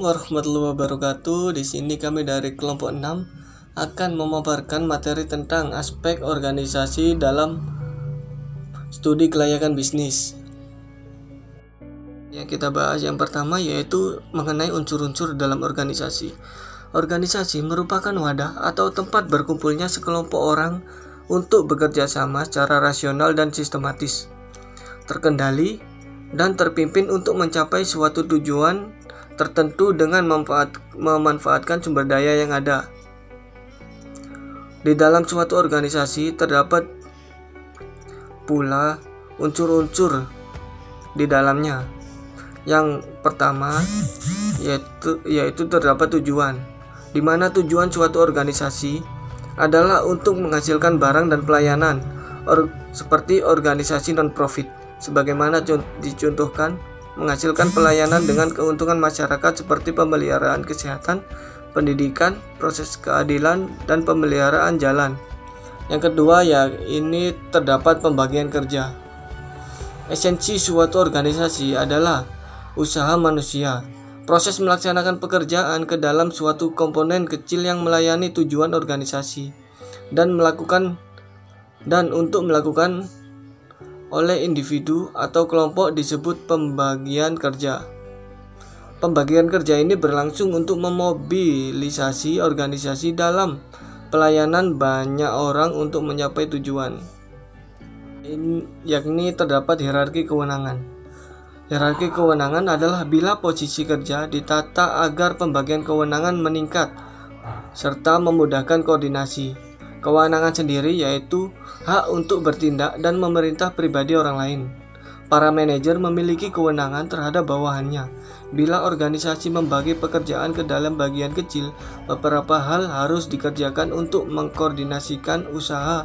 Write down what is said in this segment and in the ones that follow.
warahmatullahi wabarakatuh. Di sini kami dari kelompok 6 akan memaparkan materi tentang aspek organisasi dalam studi kelayakan bisnis. Yang kita bahas yang pertama yaitu mengenai unsur-unsur dalam organisasi. Organisasi merupakan wadah atau tempat berkumpulnya sekelompok orang untuk bekerja sama secara rasional dan sistematis, terkendali dan terpimpin untuk mencapai suatu tujuan tertentu dengan memanfaatkan sumber daya yang ada. Di dalam suatu organisasi terdapat pula unsur-unsur di dalamnya. Yang pertama yaitu terdapat tujuan, di mana tujuan suatu organisasi adalah untuk menghasilkan barang dan pelayanan seperti organisasi non-profit, sebagaimana dicontohkan menghasilkan pelayanan dengan keuntungan masyarakat seperti pemeliharaan kesehatan, pendidikan, proses keadilan, dan pemeliharaan jalan. Yang kedua ini terdapat pembagian kerja. Esensi suatu organisasi adalah usaha manusia, proses melaksanakan pekerjaan ke dalam suatu komponen kecil yang melayani tujuan organisasi dan untuk melakukan oleh individu atau kelompok disebut pembagian kerja. Pembagian kerja ini berlangsung untuk memobilisasi organisasi dalam pelayanan banyak orang untuk mencapai tujuan. Yakni terdapat hierarki kewenangan. Hierarki kewenangan adalah bila posisi kerja ditata agar pembagian kewenangan meningkat serta memudahkan koordinasi. Kewenangan sendiri yaitu hak untuk bertindak dan memerintah pribadi orang lain. Para manajer memiliki kewenangan terhadap bawahannya. Bila organisasi membagi pekerjaan ke dalam bagian kecil, beberapa hal harus dikerjakan untuk mengkoordinasikan usaha,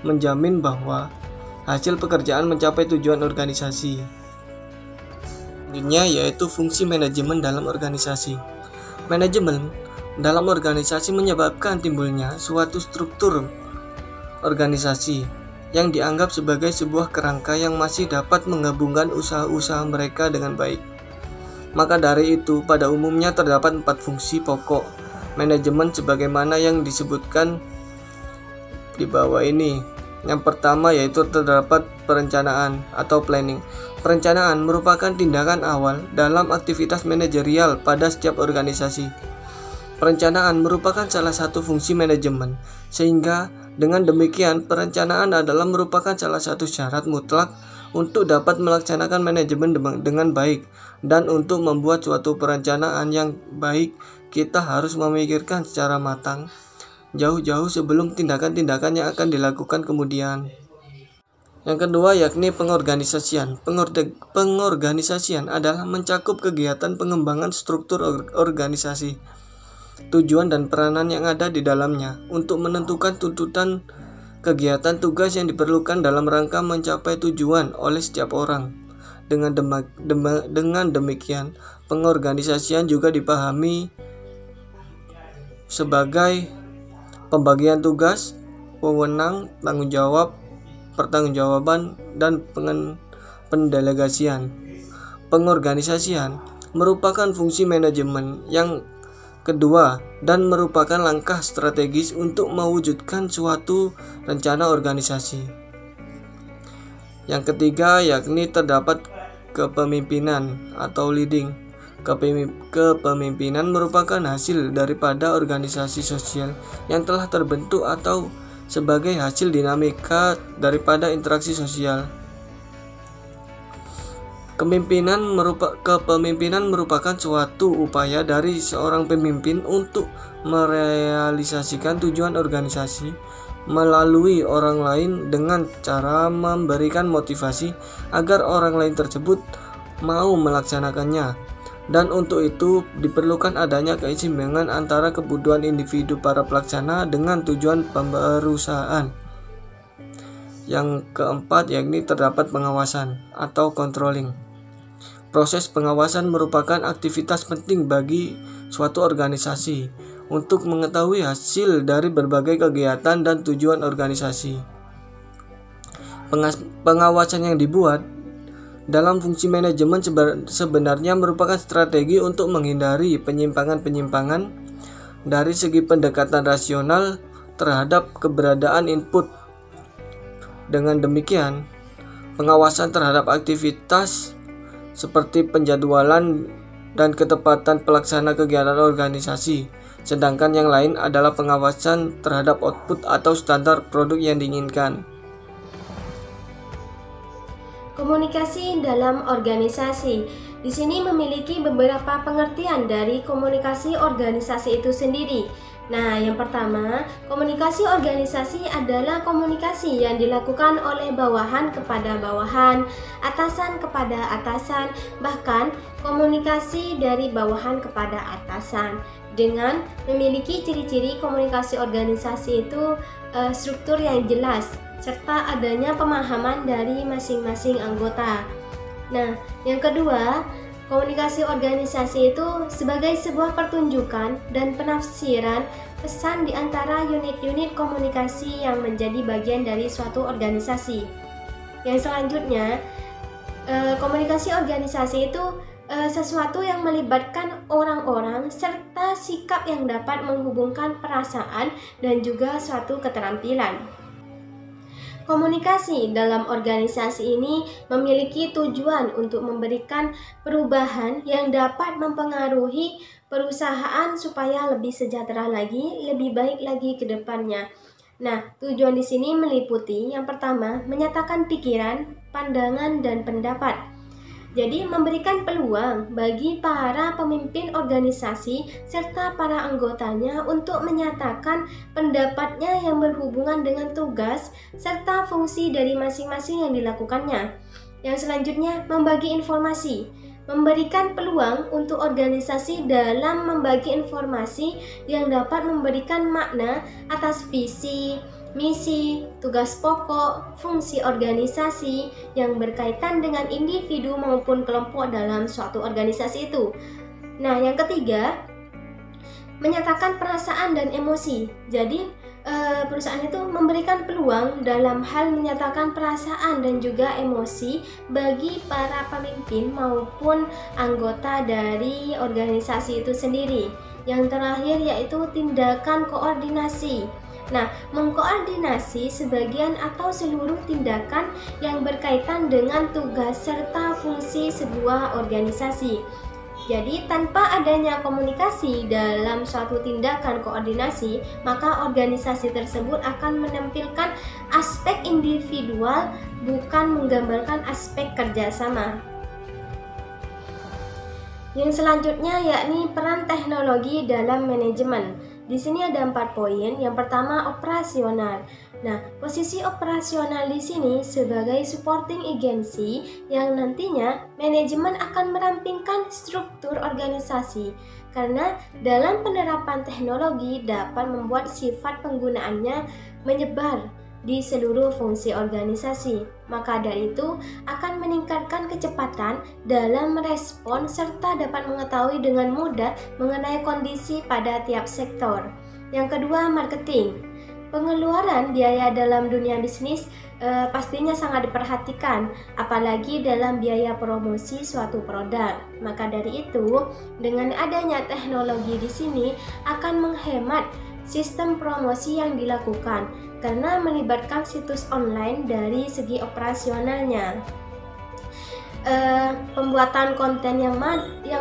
menjamin bahwa hasil pekerjaan mencapai tujuan organisasi. Selanjutnya yaitu fungsi manajemen dalam organisasi. Manajemen dalam organisasi menyebabkan timbulnya suatu struktur organisasi yang dianggap sebagai sebuah kerangka yang masih dapat menggabungkan usaha-usaha mereka dengan baik. Maka dari itu, pada umumnya terdapat 4 fungsi pokok manajemen sebagaimana yang disebutkan di bawah ini. Yang pertama yaitu terdapat perencanaan atau planning. Perencanaan merupakan tindakan awal dalam aktivitas manajerial pada setiap organisasi. Perencanaan merupakan salah satu fungsi manajemen, sehingga dengan demikian perencanaan adalah merupakan salah satu syarat mutlak untuk dapat melaksanakan manajemen dengan baik. Dan untuk membuat suatu perencanaan yang baik, kita harus memikirkan secara matang jauh-jauh sebelum tindakan-tindakan yang akan dilakukan kemudian. Yang kedua yakni pengorganisasian. Pengorganisasian adalah mencakup kegiatan pengembangan struktur organisasi, tujuan dan peranan yang ada di dalamnya untuk menentukan tuntutan kegiatan tugas yang diperlukan dalam rangka mencapai tujuan oleh setiap orang. Dengan demikian, pengorganisasian juga dipahami sebagai pembagian tugas, wewenang, tanggung jawab, pertanggungjawaban, dan pendelegasian. Pengorganisasian merupakan fungsi manajemen yang kedua dan merupakan langkah strategis untuk mewujudkan suatu rencana organisasi. Yang ketiga yakni terdapat kepemimpinan atau leading. Kepemimpinan merupakan hasil daripada organisasi sosial yang telah terbentuk atau sebagai hasil dinamika daripada interaksi sosial. Kepemimpinan merupakan suatu upaya dari seorang pemimpin untuk merealisasikan tujuan organisasi melalui orang lain dengan cara memberikan motivasi agar orang lain tersebut mau melaksanakannya. Dan untuk itu diperlukan adanya keseimbangan antara kebutuhan individu para pelaksana dengan tujuan perusahaan. Yang keempat yakni terdapat pengawasan atau controlling. Proses pengawasan merupakan aktivitas penting bagi suatu organisasi untuk mengetahui hasil dari berbagai kegiatan dan tujuan organisasi. Pengawasan yang dibuat dalam fungsi manajemen sebenarnya merupakan strategi untuk menghindari penyimpangan-penyimpangan dari segi pendekatan rasional terhadap keberadaan input. Dengan demikian, pengawasan terhadap aktivitas seperti penjadwalan dan ketepatan pelaksana kegiatan organisasi, sedangkan yang lain adalah pengawasan terhadap output atau standar produk yang diinginkan. Komunikasi dalam organisasi. Di sini memiliki beberapa pengertian dari komunikasi organisasi itu sendiri. Nah, yang pertama, komunikasi organisasi adalah komunikasi yang dilakukan oleh bawahan kepada bawahan, atasan kepada atasan, bahkan komunikasi dari bawahan kepada atasan. Dengan memiliki ciri-ciri komunikasi organisasi itu struktur yang jelas, serta adanya pemahaman dari masing-masing anggota. Nah, yang kedua, komunikasi organisasi itu sebagai sebuah pertunjukan dan penafsiran pesan di antara unit-unit komunikasi yang menjadi bagian dari suatu organisasi. Yang selanjutnya, komunikasi organisasi itu sesuatu yang melibatkan orang-orang serta sikap yang dapat menghubungkan perasaan dan juga suatu keterampilan. Komunikasi dalam organisasi ini memiliki tujuan untuk memberikan perubahan yang dapat mempengaruhi perusahaan supaya lebih sejahtera lagi, lebih baik lagi ke depannya. Nah, tujuan di sini meliputi yang pertama, menyatakan pikiran, pandangan, dan pendapat. Jadi memberikan peluang bagi para pemimpin organisasi serta para anggotanya untuk menyatakan pendapatnya yang berhubungan dengan tugas serta fungsi dari masing-masing yang dilakukannya. Yang selanjutnya, membagi informasi. Memberikan peluang untuk organisasi dalam membagi informasi yang dapat memberikan makna atas visi, misi, tugas pokok, fungsi organisasi yang berkaitan dengan individu maupun kelompok dalam suatu organisasi itu. Nah, yang ketiga, menyatakan perasaan dan emosi. Jadi, perusahaan itu memberikan peluang dalam hal menyatakan perasaan dan juga emosi bagi para pemimpin maupun anggota dari organisasi itu sendiri. Yang terakhir yaitu tindakan koordinasi. Nah, mengkoordinasi sebagian atau seluruh tindakan yang berkaitan dengan tugas serta fungsi sebuah organisasi. Jadi, tanpa adanya komunikasi dalam suatu tindakan koordinasi, maka organisasi tersebut akan menampilkan aspek individual, bukan menggambarkan aspek kerjasama. Yang selanjutnya yakni peran teknologi dalam manajemen. Di sini ada 4 poin. Yang pertama, operasional. Nah, posisi operasional di sini sebagai supporting agency yang nantinya manajemen akan merampingkan struktur organisasi karena dalam penerapan teknologi dapat membuat sifat penggunaannya menyebar di seluruh fungsi organisasi. Maka dari itu akan meningkatkan kecepatan dalam merespon serta dapat mengetahui dengan mudah mengenai kondisi pada tiap sektor. Yang kedua, marketing. Pengeluaran biaya dalam dunia bisnis pastinya sangat diperhatikan, apalagi dalam biaya promosi suatu produk. Maka dari itu, dengan adanya teknologi di sini akan menghemat sistem promosi yang dilakukan karena melibatkan situs online dari segi operasionalnya. Pembuatan konten yang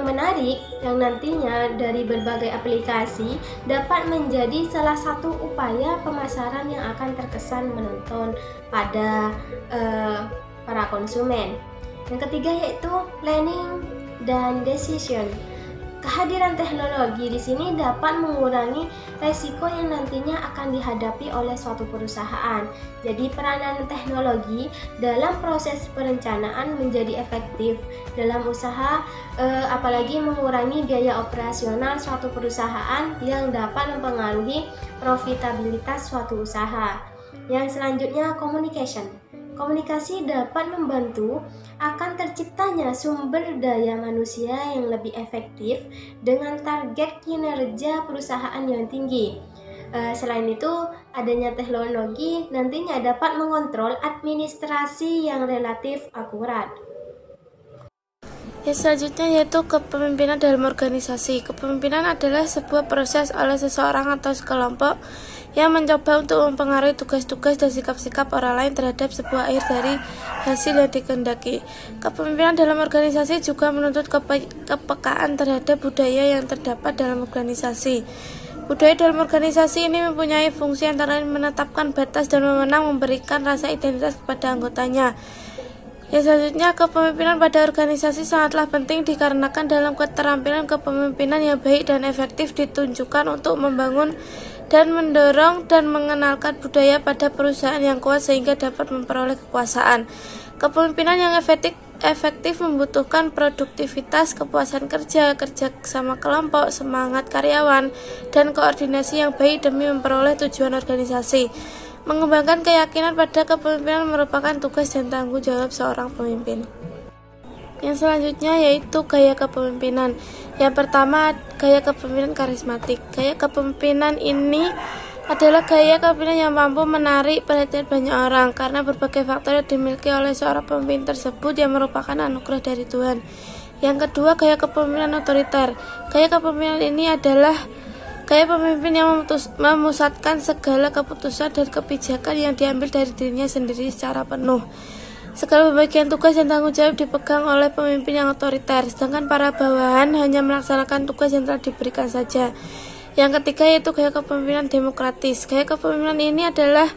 menarik yang nantinya dari berbagai aplikasi dapat menjadi salah satu upaya pemasaran yang akan terkesan menonton pada para konsumen. Yang ketiga yaitu planning dan decision. Kehadiran teknologi di sini dapat mengurangi resiko yang nantinya akan dihadapi oleh suatu perusahaan. Jadi peranan teknologi dalam proses perencanaan menjadi efektif dalam usaha, apalagi mengurangi biaya operasional suatu perusahaan yang dapat mempengaruhi profitabilitas suatu usaha. Yang selanjutnya, communication. Komunikasi dapat membantu akan terciptanya sumber daya manusia yang lebih efektif dengan target kinerja perusahaan yang tinggi. Selain itu, adanya teknologi nantinya dapat mengontrol administrasi yang relatif akurat. Yang selanjutnya yaitu kepemimpinan dalam organisasi. Kepemimpinan adalah sebuah proses oleh seseorang atau sekelompok yang mencoba untuk mempengaruhi tugas-tugas dan sikap-sikap orang lain terhadap sebuah akhir dari hasil yang dikehendaki. Kepemimpinan dalam organisasi juga menuntut kepekaan terhadap budaya yang terdapat dalam organisasi. Budaya dalam organisasi ini mempunyai fungsi antara lain menetapkan batas dan wewenang, memberikan rasa identitas kepada anggotanya. Yang selanjutnya, kepemimpinan pada organisasi sangatlah penting dikarenakan dalam keterampilan kepemimpinan yang baik dan efektif ditunjukkan untuk membangun dan mendorong dan mengenalkan budaya pada perusahaan yang kuat sehingga dapat memperoleh kekuasaan. Kepemimpinan yang efektif membutuhkan produktivitas, kepuasan kerja sama kelompok, semangat karyawan, dan koordinasi yang baik demi memperoleh tujuan organisasi. Mengembangkan keyakinan pada kepemimpinan merupakan tugas dan tanggung jawab seorang pemimpin. Yang selanjutnya yaitu gaya kepemimpinan. Yang pertama, gaya kepemimpinan karismatik. Gaya kepemimpinan ini adalah gaya kepemimpinan yang mampu menarik perhatian banyak orang karena berbagai faktor yang dimiliki oleh seorang pemimpin tersebut yang merupakan anugerah dari Tuhan. Yang kedua, gaya kepemimpinan otoriter. Gaya kepemimpinan ini adalah gaya pemimpin yang memusatkan segala keputusan dan kebijakan yang diambil dari dirinya sendiri secara penuh. Segala pembagian tugas dan tanggung jawab dipegang oleh pemimpin yang otoriter, sedangkan para bawahan hanya melaksanakan tugas yang telah diberikan saja. Yang ketiga yaitu gaya kepemimpinan demokratis. Gaya kepemimpinan ini adalah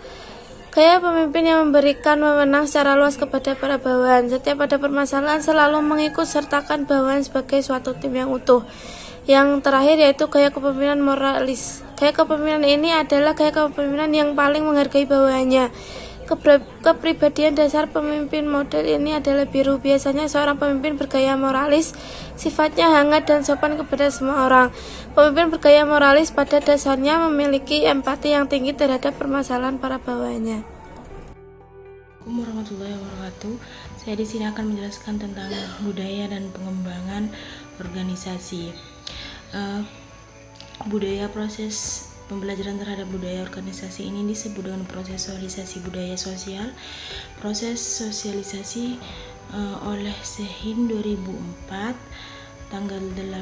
gaya pemimpin yang memberikan wewenang secara luas kepada para bawahan. Setiap ada permasalahan selalu mengikut sertakan bawahan sebagai suatu tim yang utuh. Yang terakhir yaitu gaya kepemimpinan moralis. Gaya kepemimpinan ini adalah gaya kepemimpinan yang paling menghargai bawahannya. Kepribadian dasar pemimpin model ini adalah biru. Biasanya seorang pemimpin bergaya moralis, sifatnya hangat dan sopan kepada semua orang. Pemimpin bergaya moralis pada dasarnya memiliki empati yang tinggi terhadap permasalahan para bawahannya. Assalamualaikum warahmatullahi wabarakatuh. Saya di sini akan menjelaskan tentang budaya dan pengembangan organisasi. Budaya proses pembelajaran terhadap budaya organisasi ini disebut dengan proses sosialisasi budaya sosial. Proses sosialisasi oleh Sehin 2004 tanggal 18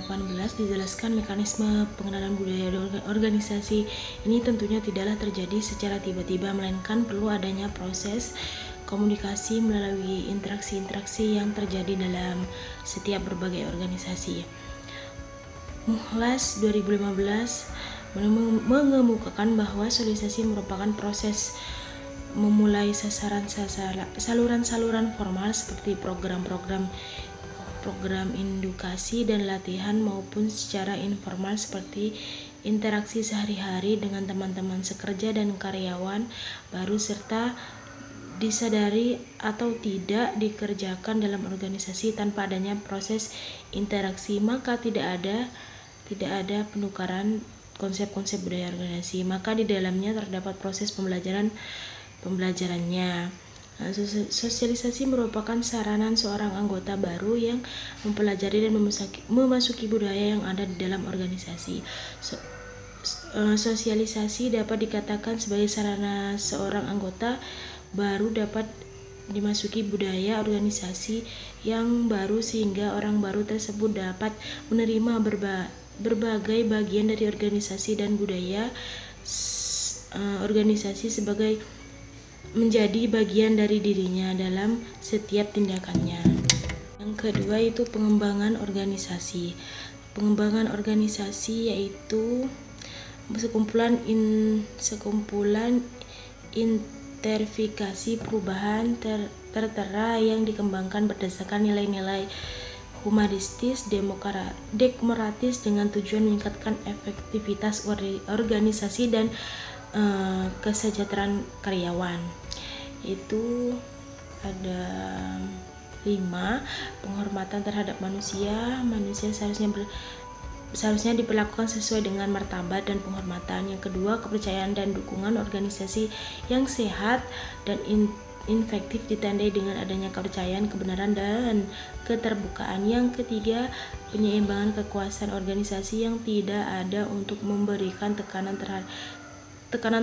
dijelaskan mekanisme pengenalan budaya organisasi ini tentunya tidaklah terjadi secara tiba-tiba, melainkan perlu adanya proses komunikasi melalui interaksi-interaksi yang terjadi dalam setiap berbagai organisasi. Muhlas 2015 mengemukakan bahwa sosialisasi merupakan proses memulai saluran-saluran formal seperti program edukasi dan latihan maupun secara informal seperti interaksi sehari-hari dengan teman-teman sekerja dan karyawan baru serta disadari atau tidak dikerjakan dalam organisasi tanpa adanya proses interaksi, maka tidak ada penukaran konsep-konsep budaya organisasi, maka di dalamnya terdapat proses pembelajarannya. Sosialisasi merupakan saranan seorang anggota baru yang mempelajari dan memasuki budaya yang ada di dalam organisasi. Sosialisasi dapat dikatakan sebagai sarana seorang anggota baru dapat dimasuki budaya organisasi yang baru sehingga orang baru tersebut dapat menerima berbagai bagian dari organisasi dan budaya organisasi sebagai menjadi bagian dari dirinya dalam setiap tindakannya. Yang kedua itu pengembangan organisasi. Pengembangan organisasi yaitu sekumpulan interfikasi perubahan tertera yang dikembangkan berdasarkan nilai-nilai humanistis, demokratis dengan tujuan meningkatkan efektivitas organisasi dan kesejahteraan karyawan. Itu ada 5. Penghormatan terhadap manusia seharusnya diperlakukan sesuai dengan martabat dan penghormatan. Yang kedua, kepercayaan dan dukungan organisasi yang sehat dan efektif ditandai dengan adanya kepercayaan, kebenaran, dan keterbukaan. Yang ketiga, penyeimbangan kekuasaan organisasi yang tidak ada untuk memberikan tekanan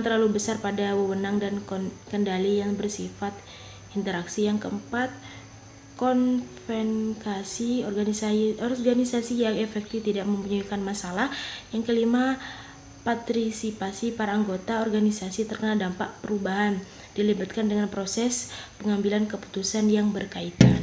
terlalu besar pada wewenang dan kendali yang bersifat interaksi. Yang keempat, konvenkasi organisasi yang efektif tidak mempunyai masalah. Yang kelima, partisipasi para anggota organisasi terkena dampak perubahan dilibatkan dengan proses pengambilan keputusan yang berkaitan.